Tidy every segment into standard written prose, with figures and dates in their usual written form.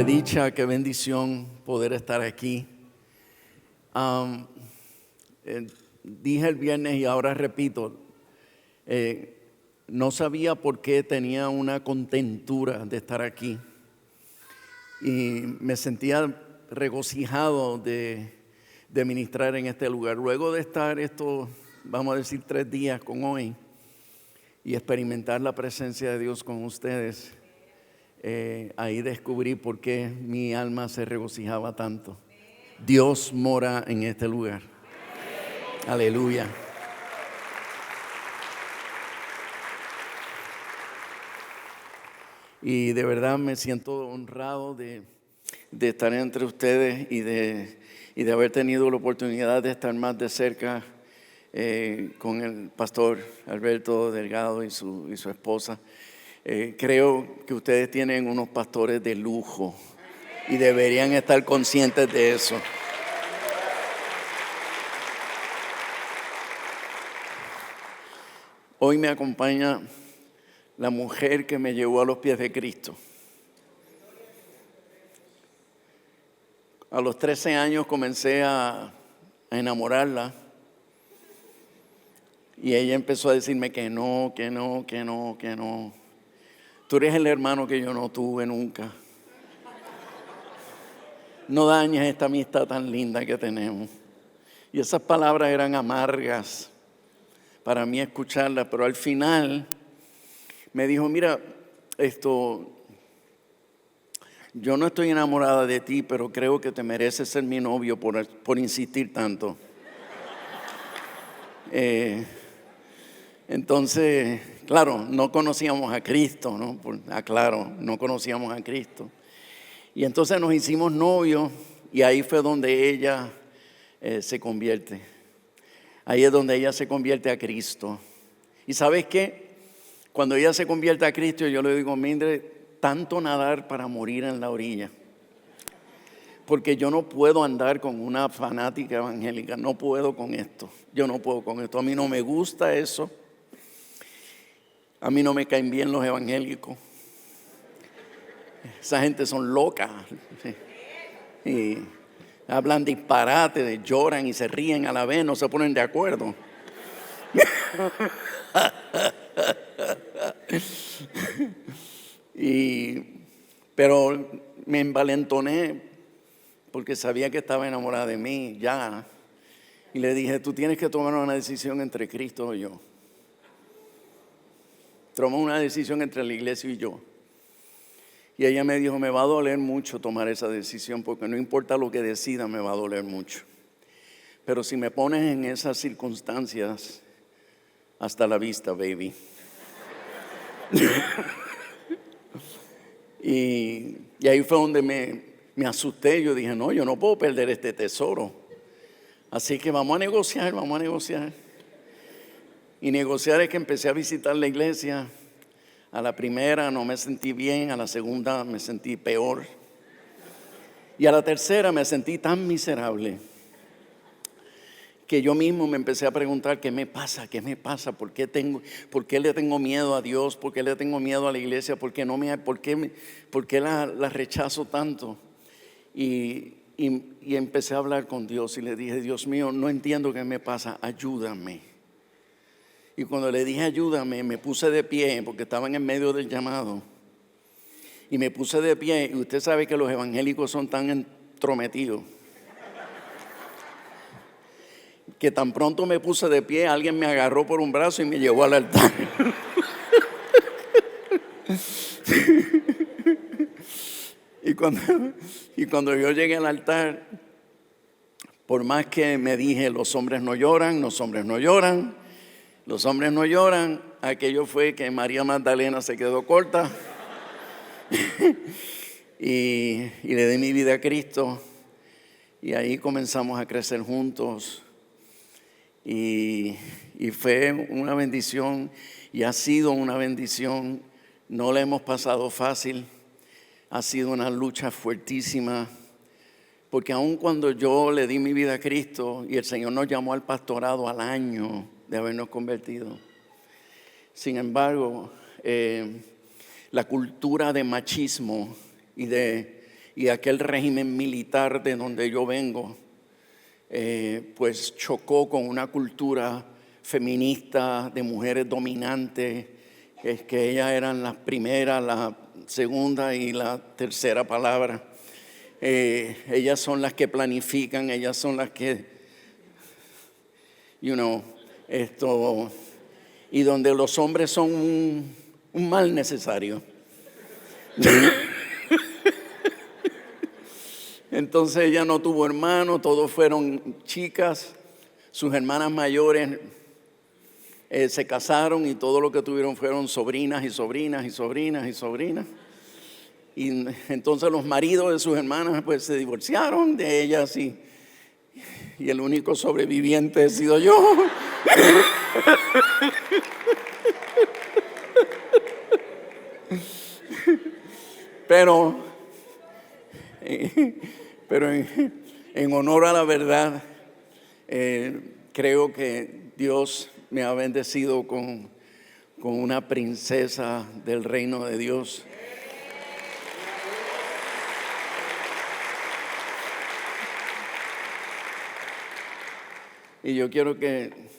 Qué dicha, qué bendición poder estar aquí. Dije el viernes y ahora repito, no sabía por qué tenía una contentura de estar aquí. Y me sentía regocijado de ministrar en este lugar. Luego de estar vamos a decir 3 días con hoy y experimentar la presencia de Dios con ustedes, ahí descubrí por qué mi alma se regocijaba tanto. Dios mora en este lugar. Aleluya. Y de verdad me siento honrado de estar entre ustedes y de haber tenido la oportunidad de estar más de cerca con el pastor Alberto Delgado y su esposa. Creo que ustedes tienen unos pastores de lujo y deberían estar conscientes de eso. Hoy me acompaña la mujer que me llevó a los pies de Cristo. A los 13 años comencé a enamorarla y ella empezó a decirme que no. Tú eres el hermano que yo no tuve nunca. No dañes esta amistad tan linda que tenemos. Y esas palabras eran amargas para mí escucharlas, pero al final me dijo, mira, yo no estoy enamorada de ti, pero creo que te mereces ser mi novio por insistir tanto. Entonces, claro, no conocíamos a Cristo, ¿no? No conocíamos a Cristo. Y entonces nos hicimos novios y ahí fue donde ella se convierte. Ahí es donde ella se convierte a Cristo. ¿Y sabes qué? Cuando ella se convierte a Cristo, yo le digo, Mildred, tanto nadar para morir en la orilla. Porque yo no puedo andar con una fanática evangélica, no puedo con esto. Yo no puedo con esto. A mí no me gusta eso. A mí no me caen bien los evangélicos. Esa gente son locas. Y hablan disparate, lloran y se ríen a la vez, no se ponen de acuerdo. Pero me envalentoné porque sabía que estaba enamorada de mí ya. Y le dije, tú tienes que tomar una decisión entre Cristo y yo. Tomó una decisión entre la iglesia y yo. Y ella me dijo, me va a doler mucho tomar esa decisión porque no importa lo que decida, me va a doler mucho. Pero si me pones en esas circunstancias, hasta la vista, baby. Y ahí fue donde me asusté. Yo dije, no, yo no puedo perder este tesoro. Así que vamos a negociar. Y negociar es que empecé a visitar la iglesia. A la primera no me sentí bien, a la segunda me sentí peor. Y a la tercera me sentí tan miserable que yo mismo me empecé a preguntar, ¿qué me pasa? ¿Por qué le tengo miedo a Dios? ¿Por qué le tengo miedo a la iglesia? ¿Por qué la rechazo tanto? Y empecé a hablar con Dios y le dije, Dios mío, no entiendo qué me pasa, ayúdame. Y cuando le dije ayúdame, me puse de pie porque estaba en el medio del llamado. Y me puse de pie y usted sabe que los evangélicos son tan entrometidos que tan pronto me puse de pie, alguien me agarró por un brazo y me llevó al altar. Y cuando yo llegué al altar, por más que me dije, los hombres no lloran, aquello fue que María Magdalena se quedó corta y le di mi vida a Cristo y ahí comenzamos a crecer juntos y fue una bendición y ha sido una bendición. No la hemos pasado fácil, ha sido una lucha fuertísima porque aun cuando yo le di mi vida a Cristo y el Señor nos llamó al pastorado al año de habernos convertido, sin embargo, la cultura de machismo y de y aquel régimen militar de donde yo vengo, pues chocó con una cultura feminista de mujeres dominantes, que ellas eran las primeras, la segunda y la tercera palabra. Ellas son las que planifican, ellas son las que, y donde los hombres son un mal necesario. Entonces ella no tuvo hermanos, todos fueron chicas, sus hermanas mayores se casaron y todo lo que tuvieron fueron sobrinas y sobrinas y sobrinas y sobrinas. Y entonces los maridos de sus hermanas pues se divorciaron de ellas y el único sobreviviente he sido yo. Pero en honor a la verdad, creo que Dios me ha bendecido con una princesa del reino de Dios. Y yo quiero que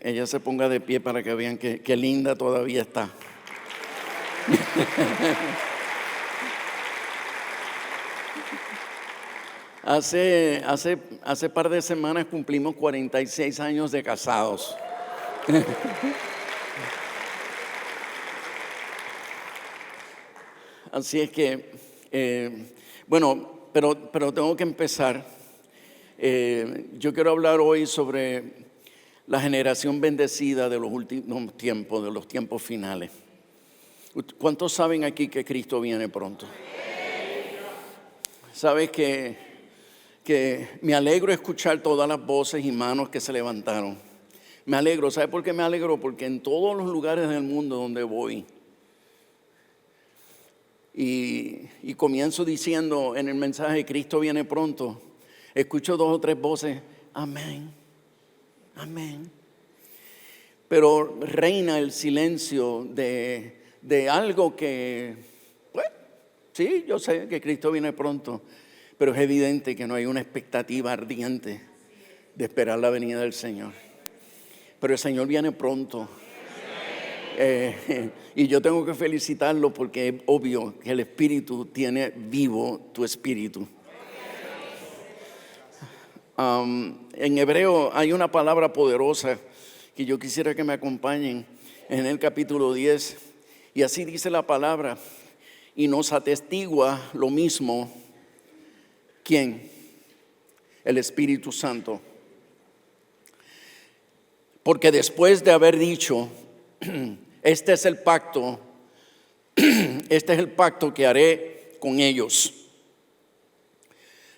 ella se ponga de pie para que vean que linda todavía está. Hace par de semanas cumplimos 46 años de casados. Así es que, pero tengo que empezar. Yo quiero hablar hoy sobre la generación bendecida de los últimos tiempos, de los tiempos finales. ¿Cuántos saben aquí que Cristo viene pronto? Sabes que me alegro escuchar todas las voces y manos que se levantaron. Me alegro, ¿sabe por qué me alegro? Porque en todos los lugares del mundo donde voy, y comienzo diciendo en el mensaje Cristo viene pronto, escucho 2 o 3 voces, amén, amén. Pero reina el silencio de algo que, bueno, sí, yo sé que Cristo viene pronto, pero es evidente que no hay una expectativa ardiente de esperar la venida del Señor. Pero el Señor viene pronto. Y yo tengo que felicitarlo porque es obvio que el Espíritu tiene vivo tu espíritu. En hebreo hay una palabra poderosa que yo quisiera que me acompañen en el capítulo 10. Y así dice la palabra. Y nos atestigua lo mismo. ¿Quién? El Espíritu Santo. Porque después de haber dicho, este es el pacto que haré con ellos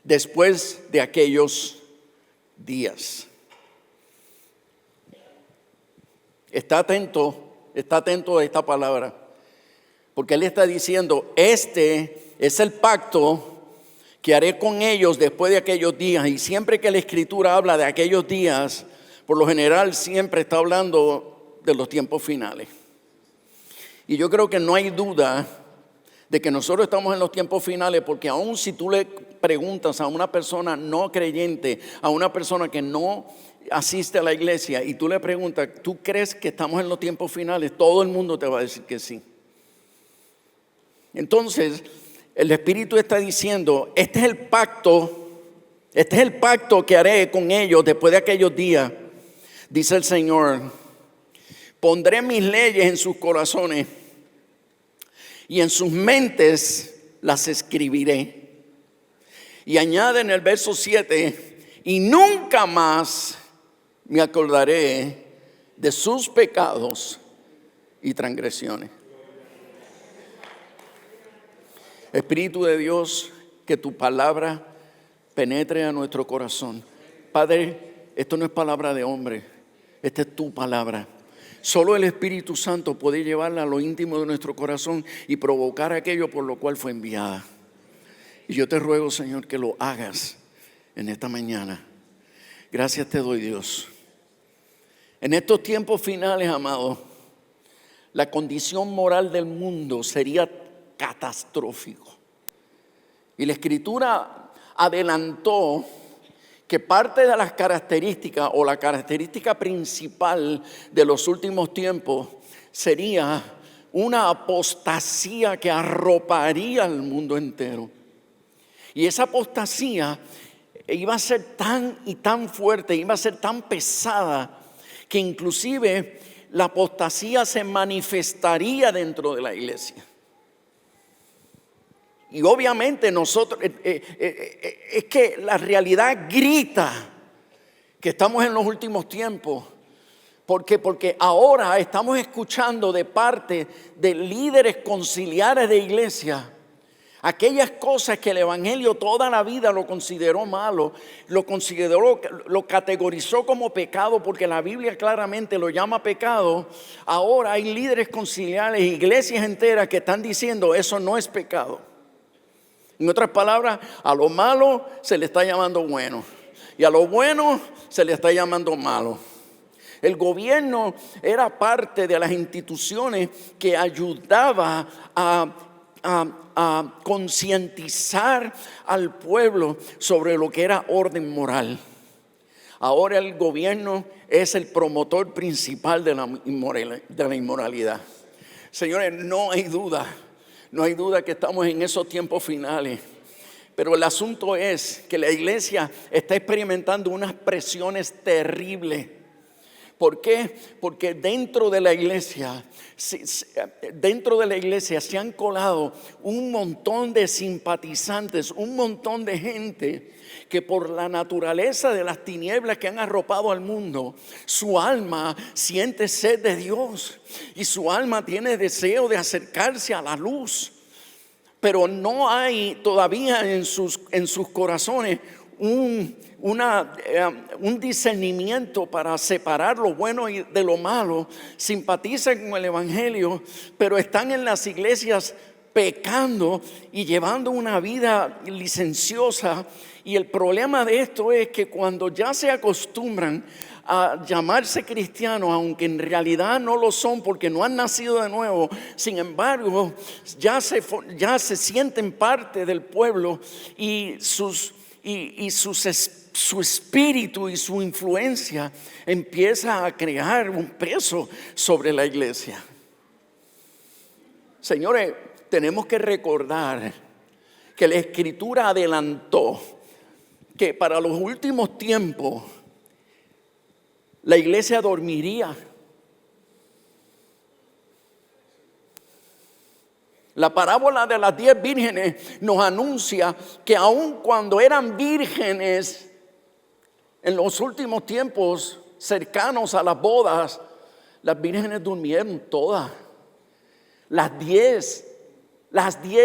después de aquellos días. Está atento a esta palabra, porque él está diciendo, este es el pacto que haré con ellos después de aquellos días. Y siempre que la Escritura habla de aquellos días, por lo general siempre está hablando de los tiempos finales. Y yo creo que no hay duda de que nosotros estamos en los tiempos finales, porque aun si tú le preguntas a una persona no creyente, a una persona que no asiste a la iglesia, y tú le preguntas, ¿tú crees que estamos en los tiempos finales? Todo el mundo te va a decir que sí. Entonces, el Espíritu está diciendo, este es el pacto que haré con ellos después de aquellos días, dice el Señor. Pondré mis leyes en sus corazones y en sus mentes las escribiré. Y añade en el verso 7, y nunca más me acordaré de sus pecados y transgresiones. Espíritu de Dios, que tu palabra penetre a nuestro corazón. Padre, esto no es palabra de hombre, esta es tu palabra. Solo el Espíritu Santo puede llevarla a lo íntimo de nuestro corazón y provocar aquello por lo cual fue enviada. Y yo te ruego, Señor, que lo hagas en esta mañana. Gracias te doy, Dios. En estos tiempos finales, amado, la condición moral del mundo sería catastrófico. Y la Escritura adelantó que parte de las características o la característica principal de los últimos tiempos sería una apostasía que arroparía al mundo entero. Y esa apostasía iba a ser tan y tan fuerte, iba a ser tan pesada, que inclusive la apostasía se manifestaría dentro de la iglesia. Y obviamente nosotros, es que la realidad grita que estamos en los últimos tiempos. ¿Por qué? Porque ahora estamos escuchando de parte de líderes conciliares de iglesia aquellas cosas que el evangelio toda la vida lo consideró malo, lo categorizó como pecado, porque la Biblia claramente lo llama pecado. Ahora hay líderes conciliares, iglesias enteras que están diciendo eso no es pecado. En otras palabras, a lo malo se le está llamando bueno y a lo bueno se le está llamando malo. El gobierno era parte de las instituciones que ayudaba a concientizar al pueblo sobre lo que era orden moral. Ahora el gobierno es el promotor principal de la inmoralidad. Señores, no hay duda que estamos en esos tiempos finales. Pero el asunto es que la iglesia está experimentando unas presiones terribles. ¿Por qué? Porque dentro de la iglesia se han colado un montón de simpatizantes, un montón de gente que por la naturaleza de las tinieblas que han arropado al mundo, su alma siente sed de Dios y su alma tiene deseo de acercarse a la luz. Pero no hay todavía en sus corazones un discernimiento para separar lo bueno de lo malo. Simpatizan con el evangelio, pero están en las iglesias pecando y llevando una vida licenciosa. Y el problema de esto es que cuando ya se acostumbran a llamarse cristianos, aunque en realidad no lo son porque no han nacido de nuevo, sin embargo ya se sienten parte del pueblo y su espíritu y su influencia empieza a crear un peso sobre la iglesia. Señores, tenemos que recordar que la Escritura adelantó que para los últimos tiempos la iglesia dormiría. La parábola de las 10 vírgenes nos anuncia que aun cuando eran vírgenes en los últimos tiempos cercanos a las bodas, las vírgenes durmieron todas. Las 10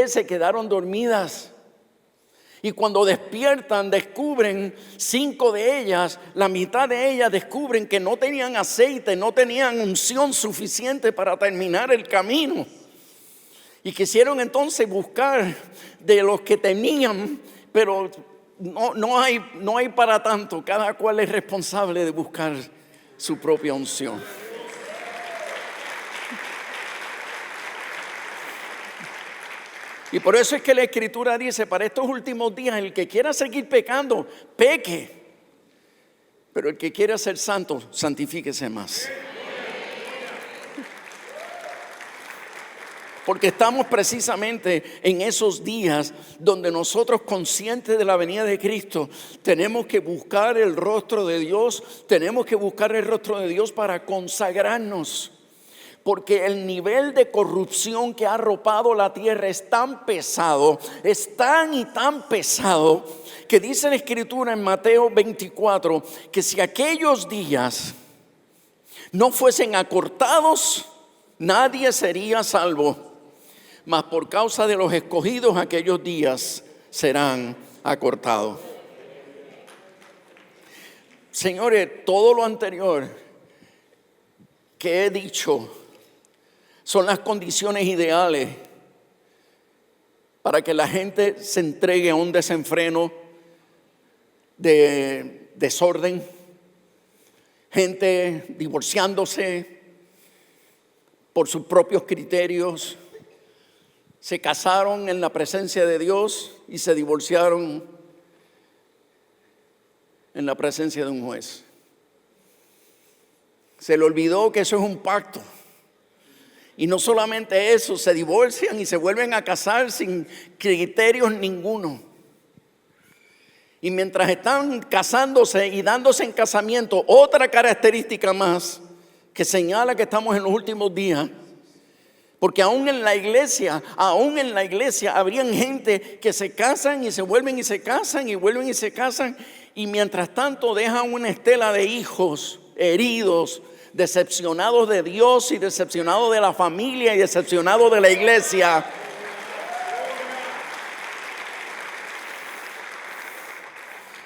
se quedaron dormidas. Y cuando despiertan, descubren 5 de ellas, la mitad de ellas descubren que no tenían aceite, no tenían unción suficiente para terminar el camino. Y quisieron entonces buscar de los que tenían, pero no hay para tanto. Cada cual es responsable de buscar su propia unción. Y por eso es que la Escritura dice, para estos últimos días, el que quiera seguir pecando, peque. Pero el que quiera ser santo, santifíquese más. Porque estamos precisamente en esos días donde nosotros, conscientes de la venida de Cristo, tenemos que buscar el rostro de Dios. Tenemos que buscar el rostro de Dios para consagrarnos. Porque el nivel de corrupción que ha arropado la tierra es tan pesado, es tan y tan pesado, que dice la Escritura en Mateo 24, que si aquellos días no fuesen acortados, nadie sería salvo. Mas por causa de los escogidos, aquellos días serán acortados. Señores, todo lo anterior que he dicho son las condiciones ideales para que la gente se entregue a un desenfreno de desorden, gente divorciándose por sus propios criterios, se casaron en la presencia de Dios y se divorciaron en la presencia de un juez. Se le olvidó que eso es un pacto. Y no solamente eso, se divorcian y se vuelven a casar sin criterios ninguno. Y mientras están casándose y dándose en casamiento, otra característica más que señala que estamos en los últimos días, porque aún en la iglesia habrían gente que se casan y se vuelven y se casan y vuelven y se casan, y mientras tanto dejan una estela de hijos heridos, decepcionados de Dios y decepcionados de la familia y decepcionados de la iglesia.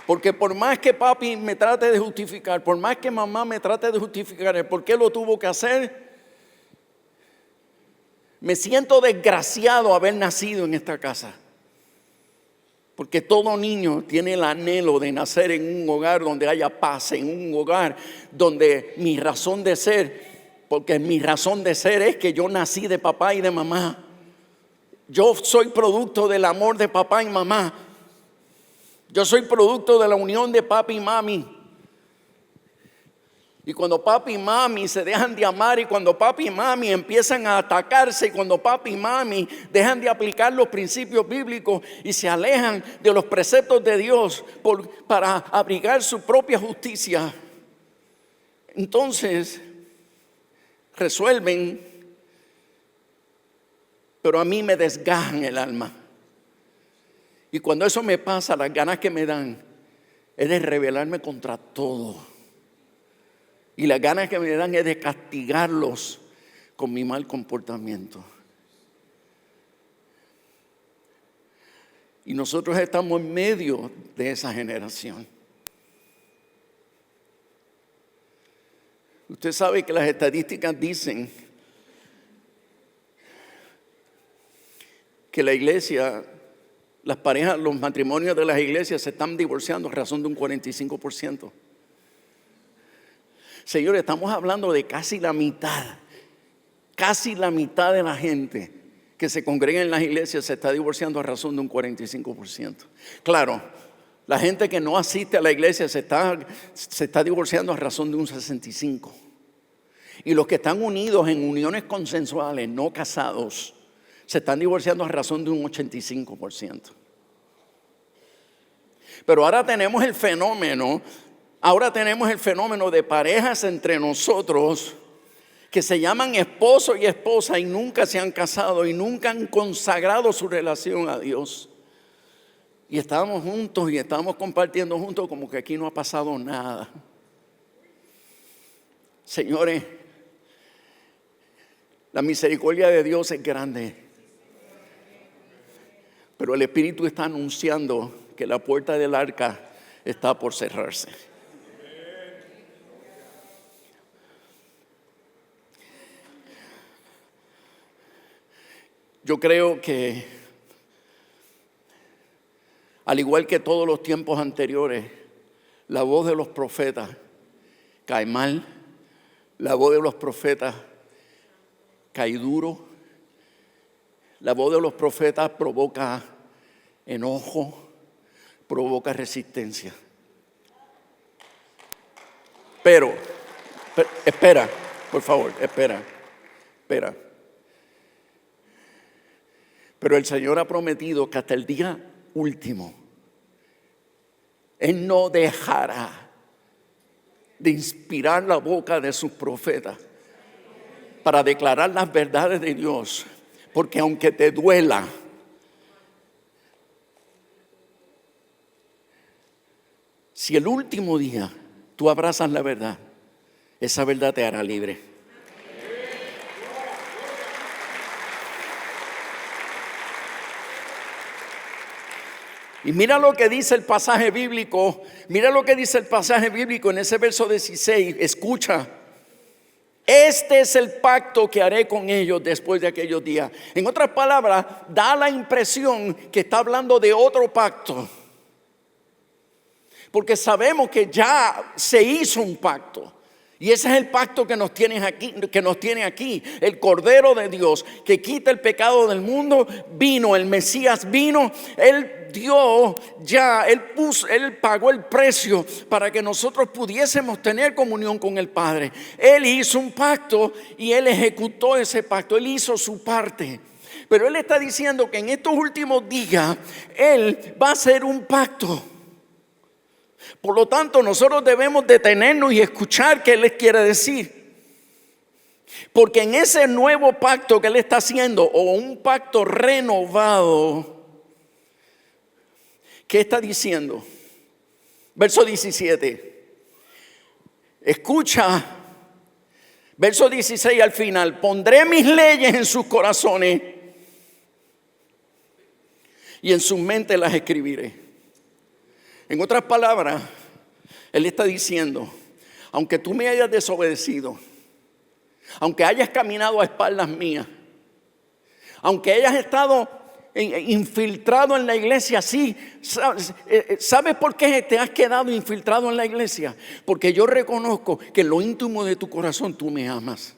Porque por más que papi me trate de justificar, por más que mamá me trate de justificar el por qué lo tuvo que hacer, me siento desgraciado haber nacido en esta casa. Porque todo niño tiene el anhelo de nacer en un hogar donde haya paz, en un hogar donde mi razón de ser, porque mi razón de ser es que yo nací de papá y de mamá. Yo soy producto del amor de papá y mamá. Yo soy producto de la unión de papi y mami. Y cuando papi y mami se dejan de amar, y cuando papi y mami empiezan a atacarse, y cuando papi y mami dejan de aplicar los principios bíblicos y se alejan de los preceptos de Dios para abrigar su propia justicia, entonces resuelven, pero a mí me desgajan el alma. Y cuando eso me pasa, las ganas que me dan es de rebelarme contra todo. Y las ganas que me dan es de castigarlos con mi mal comportamiento. Y nosotros estamos en medio de esa generación. Usted sabe que las estadísticas dicen que la iglesia, las parejas, los matrimonios de las iglesias se están divorciando a razón de un 45%. Señores, estamos hablando de casi la mitad de la gente que se congrega en las iglesias se está divorciando a razón de un 45%. Claro, la gente que no asiste a la iglesia se está divorciando a razón de un 65%. Y los que están unidos en uniones consensuales, no casados, se están divorciando a razón de un 85%. Pero ahora tenemos el fenómeno de parejas entre nosotros que se llaman esposo y esposa y nunca se han casado y nunca han consagrado su relación a Dios. Y estábamos juntos y estábamos compartiendo juntos como que aquí no ha pasado nada. Señores, la misericordia de Dios es grande, pero el Espíritu está anunciando que la puerta del arca está por cerrarse. Yo creo que, al igual que todos los tiempos anteriores, la voz de los profetas cae mal, la voz de los profetas cae duro, la voz de los profetas provoca enojo, provoca resistencia. Pero, espera, por favor, espera. Pero el Señor ha prometido que hasta el día último, Él no dejará de inspirar la boca de sus profetas para declarar las verdades de Dios. Porque aunque te duela, si el último día tú abrazas la verdad, esa verdad te hará libre. Y mira lo que dice el pasaje bíblico. Mira lo que dice el pasaje bíblico en ese verso 16. Escucha. Este es el pacto que haré con ellos después de aquellos días. En otras palabras, da la impresión que está hablando de otro pacto. Porque sabemos que ya se hizo un pacto. Y ese es el pacto que nos tiene aquí, el Cordero de Dios que quita el pecado del mundo. Vino, el Mesías vino, Él dio ya, Él pagó el precio para que nosotros pudiésemos tener comunión con el Padre. Él hizo un pacto y Él ejecutó ese pacto, Él hizo su parte. Pero Él está diciendo que en estos últimos días Él va a hacer un pacto. Por lo tanto, nosotros debemos detenernos y escuchar qué Él les quiere decir. Porque en ese nuevo pacto que Él está haciendo, o un pacto renovado, ¿qué está diciendo? Verso 17. Escucha. Verso 16 al final. Pondré mis leyes en sus corazones y en sus mentes las escribiré. En otras palabras, Él está diciendo, aunque tú me hayas desobedecido, aunque hayas caminado a espaldas mías, aunque hayas estado infiltrado en la iglesia, sí, ¿sabes por qué te has quedado infiltrado en la iglesia? Porque yo reconozco que en lo íntimo de tu corazón tú me amas.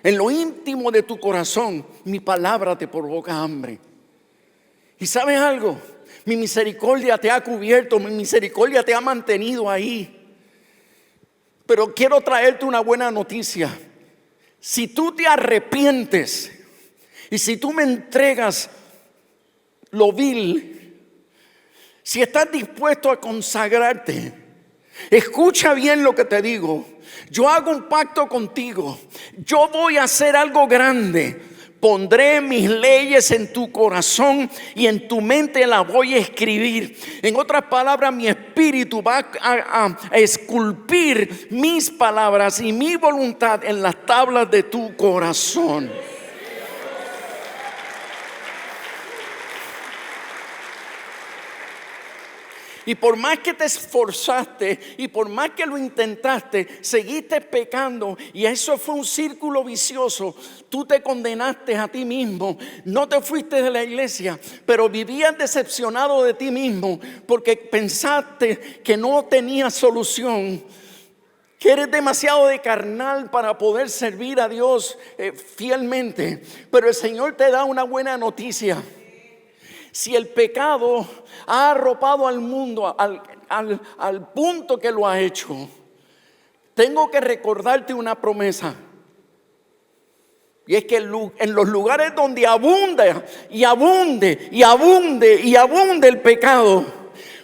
En lo íntimo de tu corazón mi palabra te provoca hambre. ¿Y sabes algo? Mi misericordia te ha cubierto, mi misericordia te ha mantenido ahí. Pero quiero traerte una buena noticia. Si tú te arrepientes y si tú me entregas lo vil, si estás dispuesto a consagrarte, escucha bien lo que te digo. Yo hago un pacto contigo. Yo voy a hacer algo grande. Pondré mis leyes en tu corazón y en tu mente las voy a escribir. En otras palabras, mi espíritu va a esculpir mis palabras y mi voluntad en las tablas de tu corazón. Y por más que te esforzaste y por más que lo intentaste, seguiste pecando y eso fue un círculo vicioso. Tú te condenaste a ti mismo, no te fuiste de la iglesia, pero vivías decepcionado de ti mismo porque pensaste que no tenías solución, que eres demasiado de carnal para poder servir a Dios fielmente. Pero el Señor te da una buena noticia. Si el pecado ha arropado al mundo al punto que lo ha hecho, tengo que recordarte una promesa. Y es que en los lugares donde abunda y abunde y abunde y abunde el pecado,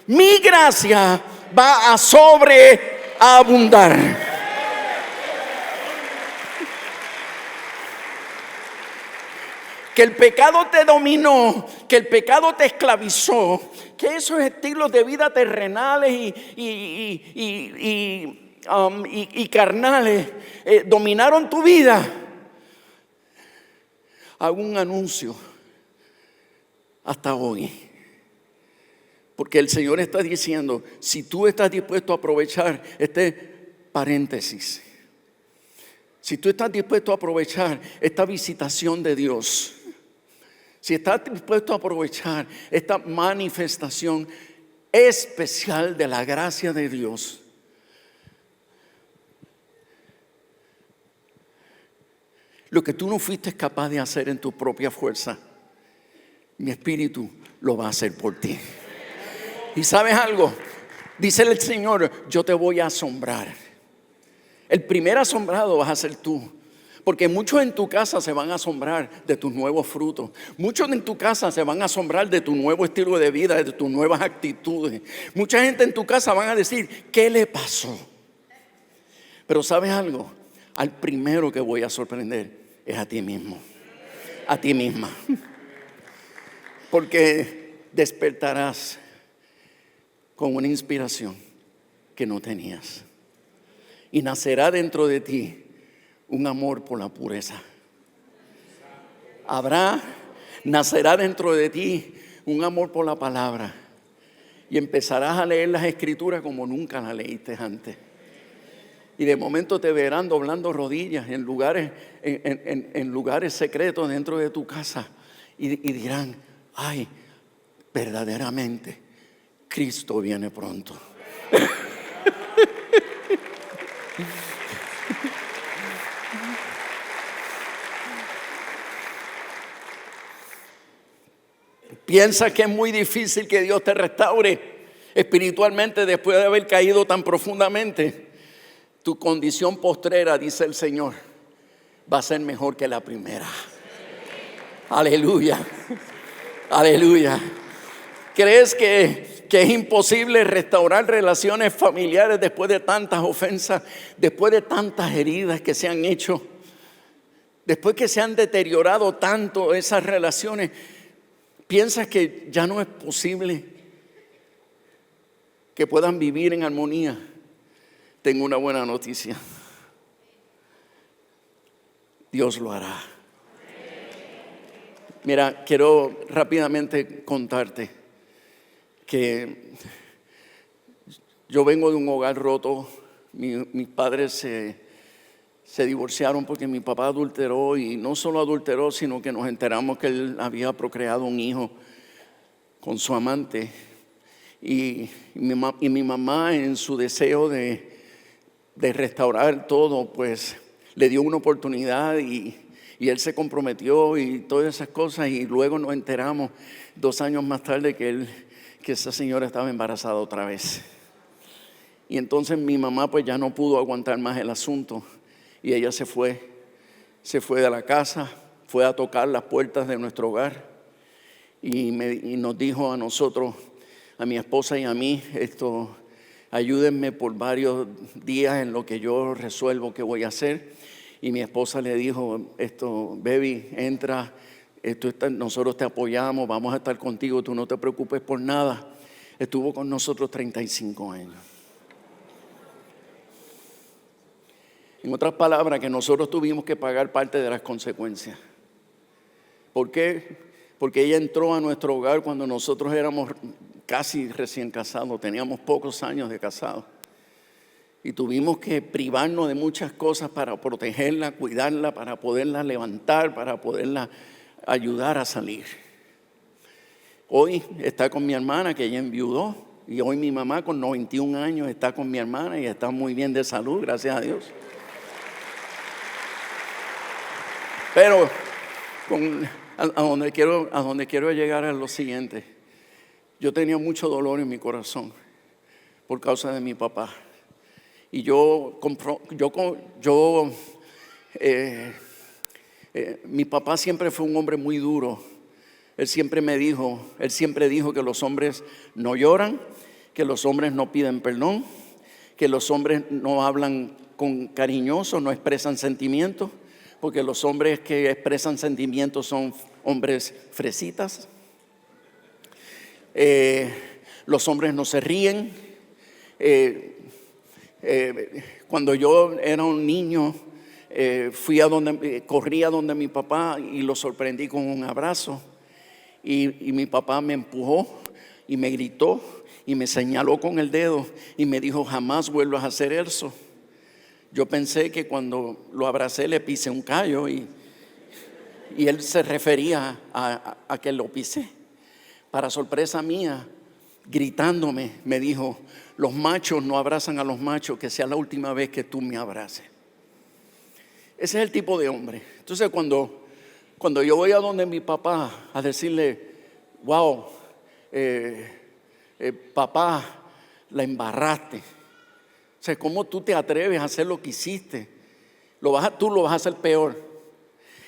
mi gracia va a sobreabundar. Que el pecado te dominó, que el pecado te esclavizó, que esos estilos de vida terrenales y carnales dominaron tu vida. Hago un anuncio hasta hoy, porque el Señor está diciendo, si tú estás dispuesto a aprovechar este paréntesis, si tú estás dispuesto a aprovechar esta visitación de Dios, si estás dispuesto a aprovechar esta manifestación especial de la gracia de Dios, lo que tú no fuiste capaz de hacer en tu propia fuerza, mi espíritu lo va a hacer por ti. Y ¿sabes algo? Dice el Señor, yo te voy a asombrar. El primer asombrado vas a ser tú. Porque muchos en tu casa se van a asombrar de tus nuevos frutos. Muchos en tu casa se van a asombrar de tu nuevo estilo de vida, de tus nuevas actitudes. Mucha gente en tu casa van a decir, ¿qué le pasó? Pero ¿sabes algo? Al primero que voy a sorprender es a ti mismo, a ti misma. Porque despertarás con una inspiración que no tenías. Y nacerá dentro de ti un amor por la pureza. Nacerá dentro de ti un amor por la palabra. Y empezarás a leer las escrituras como nunca las leíste antes. Y de momento te verán doblando rodillas en lugares secretos dentro de tu casa. Y dirán, ay, verdaderamente, Cristo viene pronto. Piensas que es muy difícil que Dios te restaure espiritualmente después de haber caído tan profundamente. Tu condición postrera, dice el Señor, va a ser mejor que la primera. Aleluya. Aleluya. ¿Crees que es imposible restaurar relaciones familiares después de tantas ofensas, después de tantas heridas que se han hecho, después que se han deteriorado tanto esas relaciones? ¿Piensas que ya no es posible que puedan vivir en armonía? Tengo una buena noticia. Dios lo hará. Mira, quiero rápidamente contarte que yo vengo de un hogar roto. Mis padres se divorciaron porque mi papá adulteró, y no solo adulteró, sino que nos enteramos que él había procreado un hijo con su amante. Y mi mamá, en su deseo de restaurar todo, pues le dio una oportunidad y él se comprometió y todas esas cosas, y luego nos enteramos 2 años más tarde que esa señora estaba embarazada otra vez. Y entonces mi mamá pues ya no pudo aguantar más el asunto y ella se fue de la casa, fue a tocar las puertas de nuestro hogar y nos dijo a nosotros, a mi esposa y a mí, ayúdenme por varios días en lo que yo resuelvo qué voy a hacer. Y mi esposa le dijo, baby, entra, nosotros te apoyamos, vamos a estar contigo, tú no te preocupes por nada. Estuvo con nosotros 35 años. En otras palabras, que nosotros tuvimos que pagar parte de las consecuencias. ¿Por qué? Porque ella entró a nuestro hogar cuando nosotros éramos casi recién casados, teníamos pocos años de casados. Y tuvimos que privarnos de muchas cosas para protegerla, cuidarla, para poderla levantar, para poderla ayudar a salir. Hoy está con mi hermana, que ella enviudó, y hoy mi mamá con 91 años está con mi hermana y está muy bien de salud, gracias a Dios. Pero a donde quiero llegar es lo siguiente. Yo tenía mucho dolor en mi corazón por causa de mi papá. Y mi papá siempre fue un hombre muy duro. Él siempre dijo que los hombres no lloran, que los hombres no piden perdón, que los hombres no hablan con cariñoso, no expresan sentimientos, porque los hombres que expresan sentimientos son hombres fresitas. Los hombres no se ríen. Cuando yo era un niño, corrí a donde mi papá y lo sorprendí con un abrazo. Y mi papá me empujó y me gritó y me señaló con el dedo y me dijo, jamás vuelvas a hacer eso. Yo pensé que cuando lo abracé le pisé un callo y él se refería a que lo pisé. Para sorpresa mía, gritándome, me dijo, los machos no abrazan a los machos, que sea la última vez que tú me abraces. Ese es el tipo de hombre. Entonces cuando yo voy a donde mi papá a decirle, wow, papá, la embarraste. O sea, ¿cómo tú te atreves a hacer lo que hiciste? Tú lo vas a hacer peor.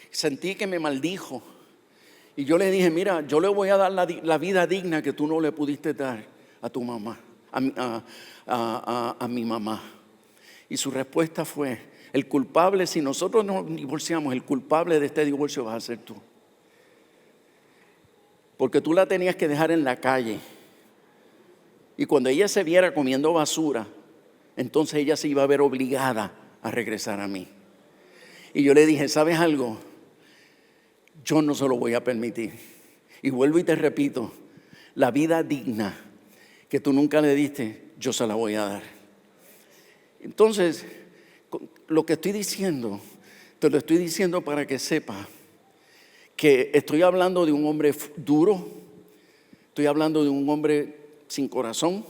Sentí que me maldijo. Y yo le dije, mira, yo le voy a dar la vida digna que tú no le pudiste dar a tu mamá, a mi mamá. Y su respuesta fue, el culpable, si nosotros nos divorciamos, el culpable de este divorcio vas a ser tú. Porque tú la tenías que dejar en la calle. Y cuando ella se viera comiendo basura, entonces ella se iba a ver obligada a regresar a mí. Y yo le dije, ¿sabes algo? Yo no se lo voy a permitir. Y vuelvo y te repito, la vida digna que tú nunca le diste, yo se la voy a dar. Entonces, lo que estoy diciendo, te lo estoy diciendo para que sepas que estoy hablando de un hombre duro, estoy hablando de un hombre sin corazón,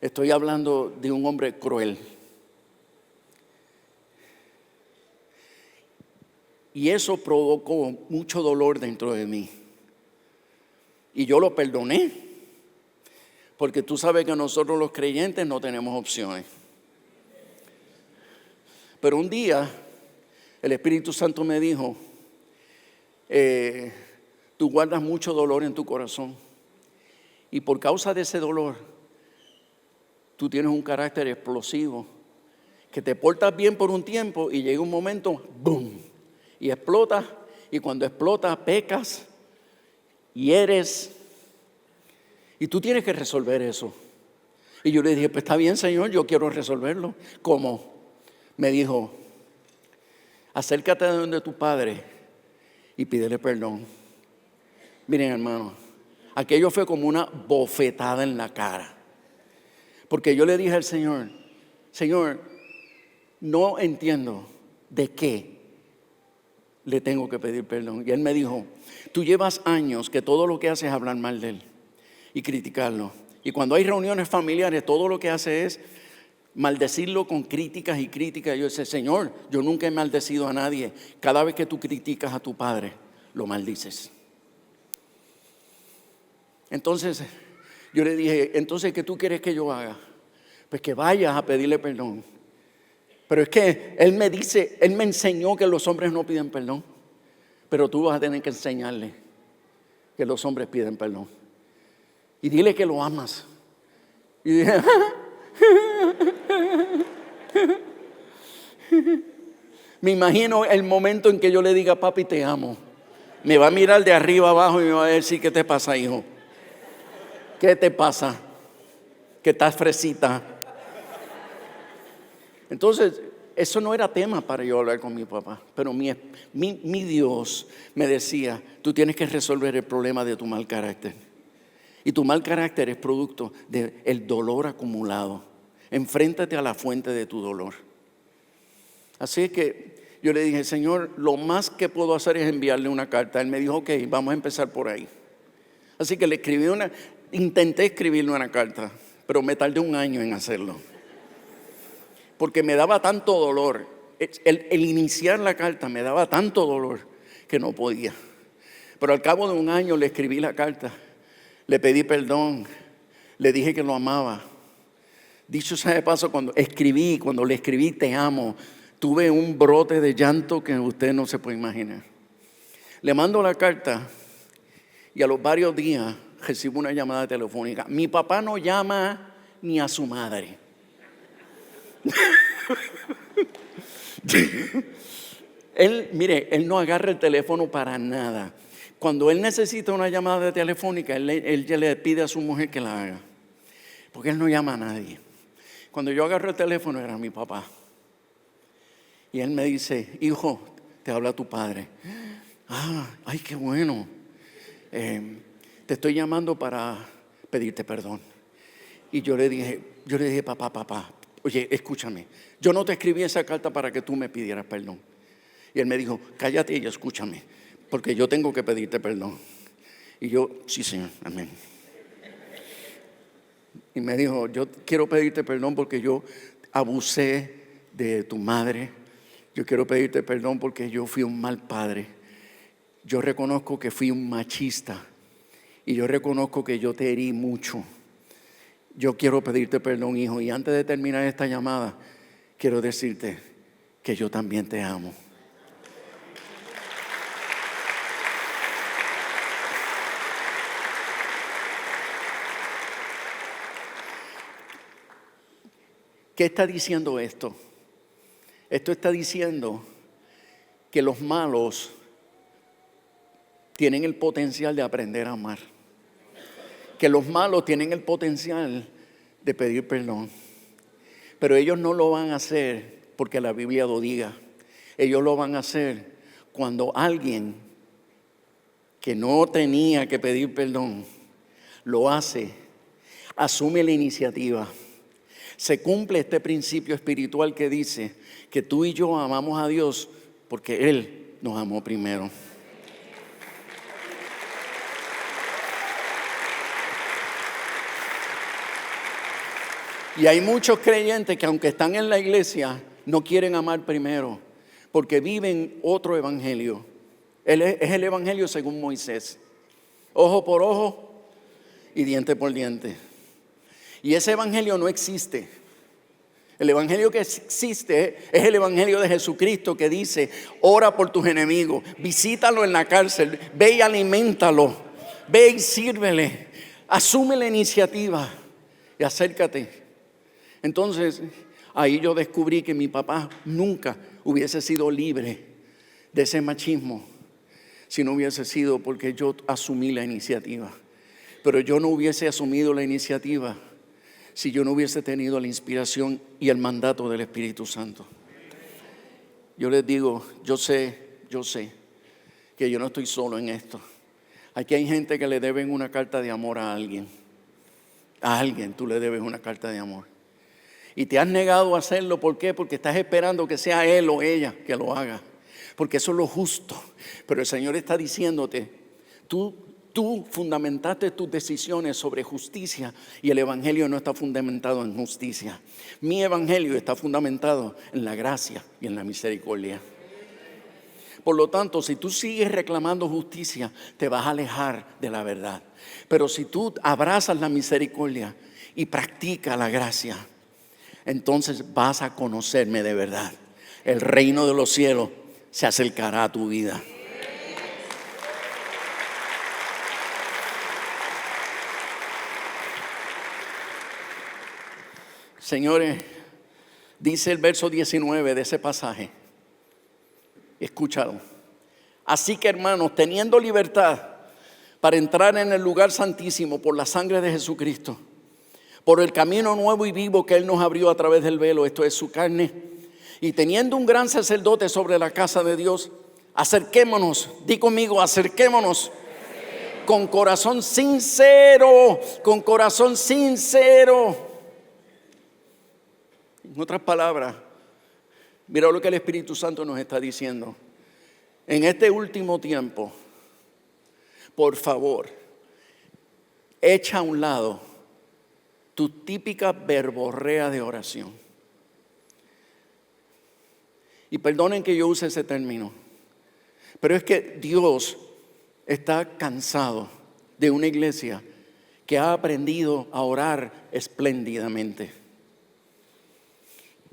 estoy hablando de un hombre cruel. Y eso provocó mucho dolor dentro de mí. Y yo lo perdoné, porque tú sabes que nosotros los creyentes no tenemos opciones. Pero un día el Espíritu Santo me dijo, tú guardas mucho dolor en tu corazón y por causa de ese dolor tú tienes un carácter explosivo, que te portas bien por un tiempo y llega un momento, ¡boom!, y explotas, y cuando explota pecas, hieres, y tú tienes que resolver eso. Y yo le dije, pues está bien, Señor, yo quiero resolverlo. ¿Cómo? Me dijo, acércate de donde tu padre y pídele perdón. Miren, hermano, aquello fue como una bofetada en la cara. Porque yo le dije al Señor, Señor, no entiendo de qué le tengo que pedir perdón. Y Él me dijo, tú llevas años que todo lo que haces es hablar mal de Él y criticarlo. Y cuando hay reuniones familiares, todo lo que hace es maldecirlo con críticas y críticas. Yo decía, Señor, yo nunca he maldecido a nadie. Cada vez que tú criticas a tu padre, lo maldices. Entonces, yo le dije, entonces, ¿qué tú quieres que yo haga? Pues que vayas a pedirle perdón. Pero es que Él me enseñó que los hombres no piden perdón. Pero tú vas a tener que enseñarle que los hombres piden perdón. Y dile que lo amas. Y dije, me imagino el momento en que yo le diga, papi, te amo. Me va a mirar de arriba abajo y me va a decir, ¿qué te pasa, hijo? ¿Qué te pasa? Que estás fresita. Entonces, eso no era tema para yo hablar con mi papá. Pero mi Dios me decía, tú tienes que resolver el problema de tu mal carácter. Y tu mal carácter es producto del dolor acumulado. Enfréntate a la fuente de tu dolor. Así que yo le dije, Señor, lo más que puedo hacer es enviarle una carta. Él me dijo, ok, vamos a empezar por ahí. Así que le escribí intenté escribirle una carta, pero me tardé un año en hacerlo. Porque me daba tanto dolor. El iniciar la carta me daba tanto dolor que no podía. Pero al cabo de un año le escribí la carta. Le pedí perdón, le dije que lo amaba. Dicho sea de paso, cuando le escribí te amo, tuve un brote de llanto que usted no se puede imaginar. Le mando la carta y a los varios días recibo una llamada telefónica. Mi papá no llama ni a su madre. Él no agarra el teléfono para nada. Cuando él necesita una llamada telefónica, él ya le pide a su mujer que la haga. Porque él no llama a nadie. Cuando yo agarro el teléfono era mi papá. Y él me dice, hijo, te habla tu padre. Ay, qué bueno. Te estoy llamando para pedirte perdón. Y yo le dije, papá, oye, escúchame. Yo no te escribí esa carta para que tú me pidieras perdón. Y él me dijo, cállate y escúchame, porque yo tengo que pedirte perdón. Y yo, sí, Señor, amén. Y me dijo, yo quiero pedirte perdón porque yo abusé de tu madre. Yo quiero pedirte perdón porque yo fui un mal padre. Yo reconozco que fui un machista. Y yo reconozco que yo te herí mucho. Yo quiero pedirte perdón, hijo. Y antes de terminar esta llamada, quiero decirte que yo también te amo. ¿Qué está diciendo esto? Esto está diciendo que los malos tienen el potencial de aprender a amar. Que los malos tienen el potencial de pedir perdón. Pero ellos no lo van a hacer porque la Biblia lo diga. Ellos lo van a hacer cuando alguien que no tenía que pedir perdón lo hace, asume la iniciativa. Se cumple este principio espiritual que dice que tú y yo amamos a Dios porque Él nos amó primero. Y hay muchos creyentes que aunque están en la iglesia no quieren amar primero porque viven otro evangelio. Es el evangelio según Moisés. Ojo por ojo, y diente por diente. Y ese evangelio no existe. El evangelio que existe es el evangelio de Jesucristo, que dice: ora por tus enemigos, visítalo en la cárcel, ve y aliméntalo, ve y sírvele, asume la iniciativa y acércate. Entonces, ahí yo descubrí que mi papá nunca hubiese sido libre de ese machismo si no hubiese sido porque yo asumí la iniciativa. Pero yo no hubiese asumido la iniciativa si yo no hubiese tenido la inspiración y el mandato del Espíritu Santo. Yo les digo, yo sé que yo no estoy solo en esto. Aquí hay gente que le deben una carta de amor a alguien. A alguien tú le debes una carta de amor. Y te has negado a hacerlo. ¿Por qué? Porque estás esperando que sea él o ella que lo haga. Porque eso es lo justo. Pero el Señor está diciéndote, tú fundamentaste tus decisiones sobre justicia y el evangelio no está fundamentado en justicia. Mi evangelio está fundamentado en la gracia y en la misericordia. Por lo tanto, si tú sigues reclamando justicia, te vas a alejar de la verdad. Pero si tú abrazas la misericordia y practicas la gracia, entonces vas a conocerme de verdad. El reino de los cielos se acercará a tu vida. Señores, dice el verso 19 de ese pasaje. Escúchalo. Así que, hermanos, teniendo libertad para entrar en el lugar santísimo por la sangre de Jesucristo, por el camino nuevo y vivo que Él nos abrió a través del velo, esto es su carne, y teniendo un gran sacerdote sobre la casa de Dios, acerquémonos, di conmigo, acerquémonos. Con corazón sincero, con corazón sincero. En otras palabras, mira lo que el Espíritu Santo nos está diciendo. En este último tiempo, por favor, echa a un lado tu típica verborrea de oración. Y perdonen que yo use ese término, pero es que Dios está cansado de una iglesia que ha aprendido a orar espléndidamente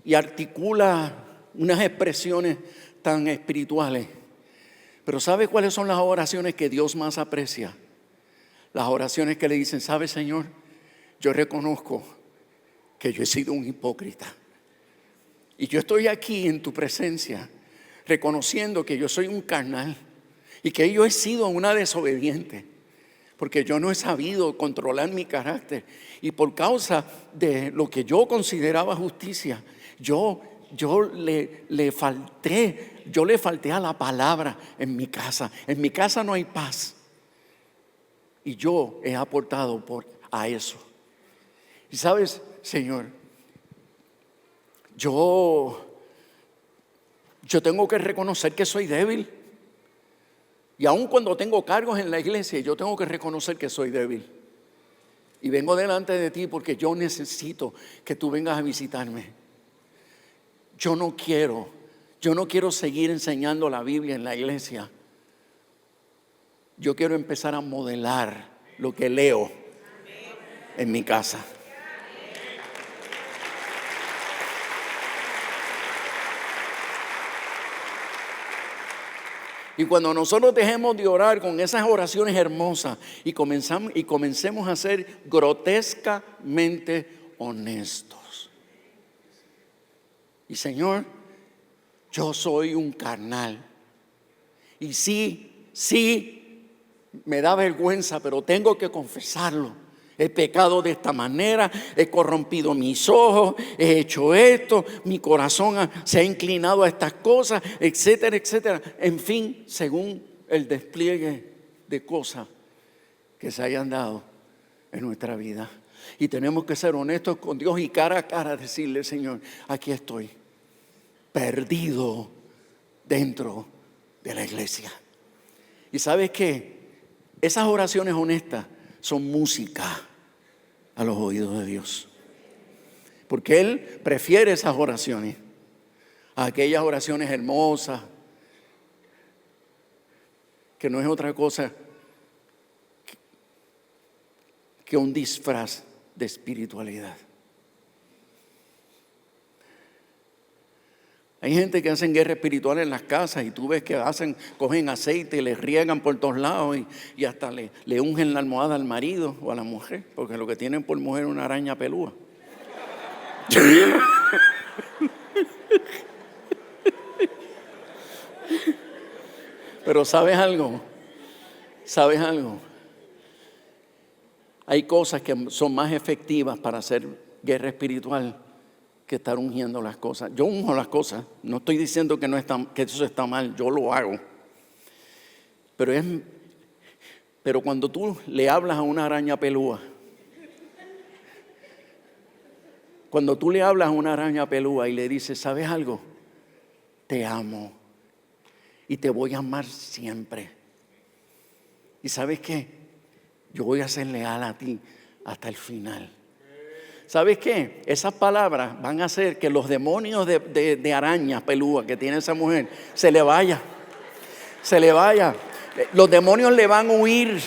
y articula unas expresiones tan espirituales. Pero ¿sabe cuáles son las oraciones que Dios más aprecia? Las oraciones que le dicen: ¿sabe, Señor? Yo reconozco que yo he sido un hipócrita. Y yo estoy aquí en tu presencia reconociendo que yo soy un carnal y que yo he sido una desobediente. Porque yo no he sabido controlar mi carácter. Y por causa de lo que yo consideraba justicia, yo le falté a la palabra en mi casa. En mi casa no hay paz. Y yo he aportado a eso. Y sabes, Señor, yo tengo que reconocer que soy débil. Y aun cuando tengo cargos en la iglesia, yo tengo que reconocer que soy débil. Y vengo delante de ti porque yo necesito que tú vengas a visitarme. Yo no quiero seguir enseñando la Biblia en la iglesia. Yo quiero empezar a modelar lo que leo en mi casa. Y cuando nosotros dejemos de orar con esas oraciones hermosas y comencemos a ser grotescamente honestos. Y Señor, yo soy un carnal. Y sí, me da vergüenza, pero tengo que confesarlo. He pecado de esta manera, he corrompido mis ojos, he hecho esto, mi corazón se ha inclinado a estas cosas, etcétera, etcétera. En fin, según el despliegue de cosas que se hayan dado en nuestra vida. Y tenemos que ser honestos con Dios y cara a cara decirle: Señor, aquí estoy, perdido dentro de la iglesia. Y ¿sabes qué? Esas oraciones honestas son música a los oídos de Dios. Porque Él prefiere esas oraciones a aquellas oraciones hermosas que no es otra cosa que un disfraz de espiritualidad. Hay gente que hacen guerra espiritual en las casas y tú ves que cogen aceite y le riegan por todos lados y hasta le ungen la almohada al marido o a la mujer, porque lo que tienen por mujer es una araña pelúa. Pero ¿sabes algo? ¿Sabes algo? Hay cosas que son más efectivas para hacer guerra espiritual que estar ungiendo las cosas. Yo unjo las cosas. No estoy diciendo que eso está mal. Yo lo hago. Pero cuando tú le hablas a una araña pelúa, cuando tú le hablas a una araña pelúa y le dices, ¿sabes algo? Te amo y te voy a amar siempre. ¿Y sabes qué? Yo voy a ser leal a ti hasta el final. ¿Sabes qué? Esas palabras van a hacer que los demonios de arañas pelúas que tiene esa mujer se le vaya. Los demonios le van a huir.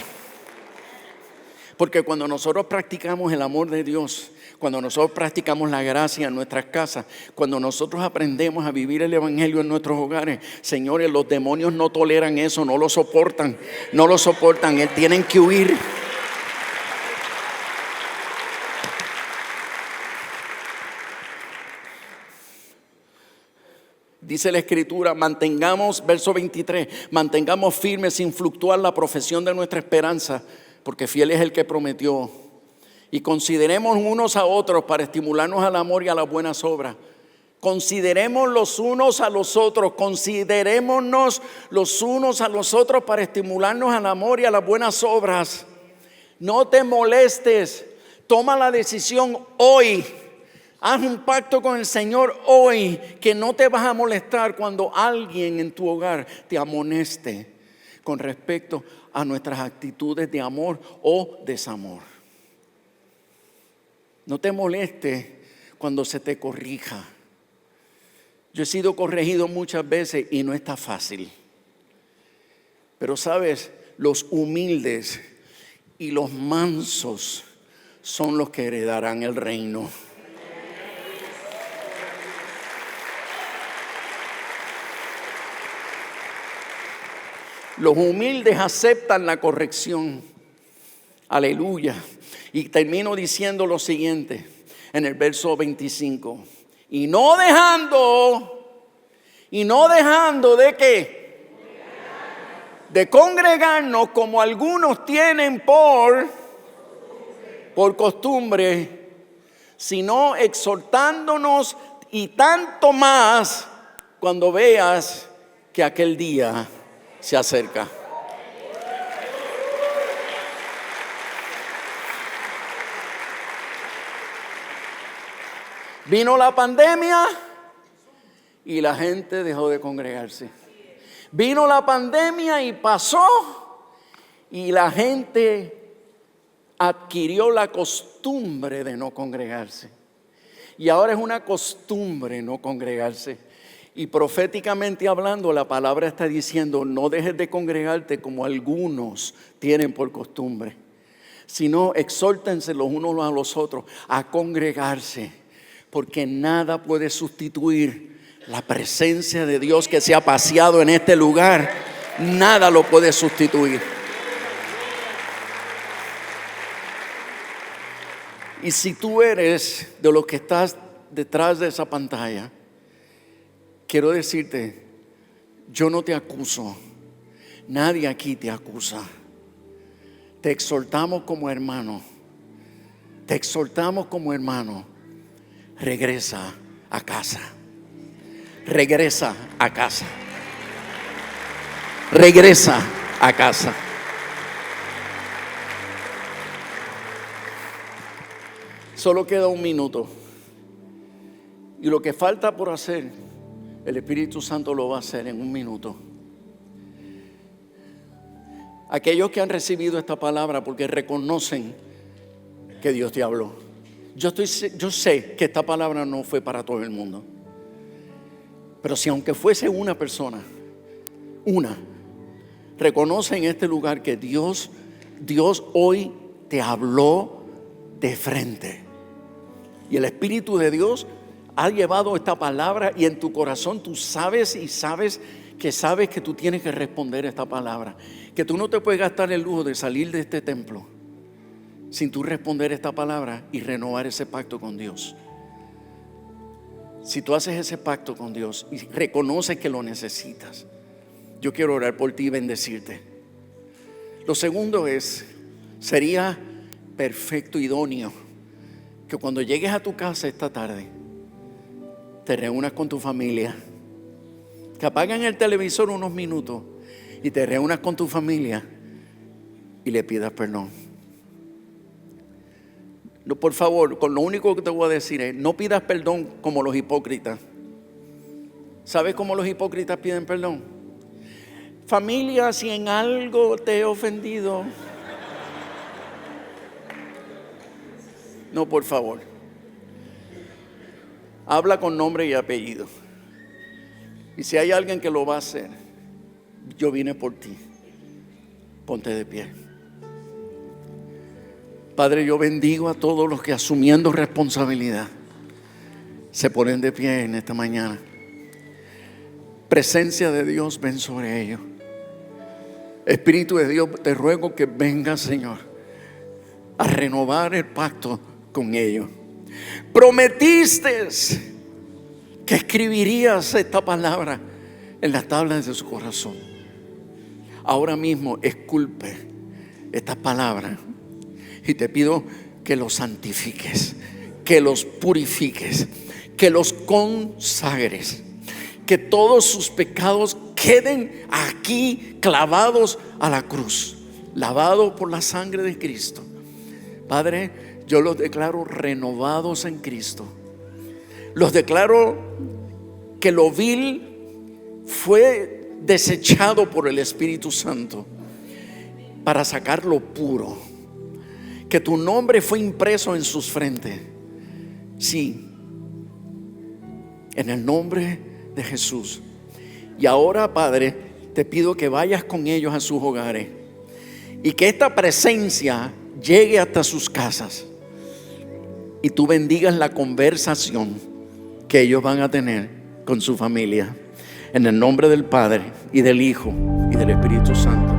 Porque cuando nosotros practicamos el amor de Dios, cuando nosotros practicamos la gracia en nuestras casas, cuando nosotros aprendemos a vivir el evangelio en nuestros hogares, señores, los demonios no toleran eso, no lo soportan, tienen que huir. Dice la Escritura, verso 23, mantengamos firmes sin fluctuar la profesión de nuestra esperanza, porque fiel es el que prometió. Y consideremos unos a otros para estimularnos al amor y a las buenas obras. Considerémonos los unos a los otros para estimularnos al amor y a las buenas obras. No te molestes, toma la decisión hoy. Haz un pacto con el Señor hoy, que no te vas a molestar cuando alguien en tu hogar te amoneste con respecto a nuestras actitudes de amor o desamor. No te molestes cuando se te corrija. Yo he sido corregido muchas veces y no está fácil. Pero sabes, los humildes y los mansos son los que heredarán el reino. Los humildes aceptan la corrección. Aleluya. Y termino diciendo lo siguiente en el verso 25. Y no dejando de ¿qué? De congregarnos como algunos tienen por costumbre, sino exhortándonos, y tanto más cuando veas que aquel día se acerca. Vino la pandemia y la gente dejó de congregarse. Vino la pandemia y pasó y la gente adquirió la costumbre de no congregarse. Y ahora es una costumbre no congregarse. Y proféticamente hablando, la palabra está diciendo, no dejes de congregarte como algunos tienen por costumbre, sino exhórtense los unos a los otros a congregarse, porque nada puede sustituir la presencia de Dios que se ha paseado en este lugar. Nada lo puede sustituir. Y si tú eres de los que estás detrás de esa pantalla, quiero decirte, yo no te acuso, nadie aquí te acusa. Te exhortamos como hermano, regresa a casa, regresa a casa. Solo queda un minuto y lo que falta por hacer, el Espíritu Santo lo va a hacer en un minuto. Aquellos que han recibido esta palabra porque reconocen que Dios te habló. Yo sé que esta palabra no fue para todo el mundo. Pero si aunque fuese una persona, reconoce en este lugar que Dios hoy te habló de frente. Y el Espíritu de Dios ha llevado esta palabra y en tu corazón tú sabes que tú tienes que responder esta palabra. Que tú no te puedes gastar el lujo de salir de este templo sin tú responder esta palabra y renovar ese pacto con Dios. Si tú haces ese pacto con Dios y reconoces que lo necesitas, yo quiero orar por ti y bendecirte. Lo segundo sería perfecto, idóneo, que cuando llegues a tu casa esta tarde, te reúnas con tu familia, que apaguen el televisor unos minutos y te reúnas con tu familia y le pidas perdón. No, por favor, con lo único que te voy a decir es, no pidas perdón como los hipócritas. ¿Sabes cómo los hipócritas piden perdón? Familia, si en algo te he ofendido. No, por favor. Habla con nombre y apellido. Y si hay alguien que lo va a hacer, yo vine por ti. Ponte de pie. Padre, yo bendigo a todos los que asumiendo responsabilidad se ponen de pie en esta mañana. Presencia de Dios, ven sobre ellos. Espíritu de Dios, te ruego que venga, Señor, a renovar el pacto con ellos. Prometiste que escribirías esta palabra en las tablas de su corazón. Ahora mismo esculpe estas palabras y te pido que los santifiques, que los purifiques, que los consagres, que todos sus pecados queden aquí clavados a la cruz, lavados por la sangre de Cristo. Padre, yo los declaro renovados en Cristo. Los declaro que lo vil fue desechado por el Espíritu Santo para sacar lo puro. Que tu nombre fue impreso en sus frentes. Sí, en el nombre de Jesús. Y ahora, Padre, te pido que vayas con ellos a sus hogares y que esta presencia llegue hasta sus casas y tú bendigas la conversación que ellos van a tener con su familia. En el nombre del Padre y del Hijo y del Espíritu Santo.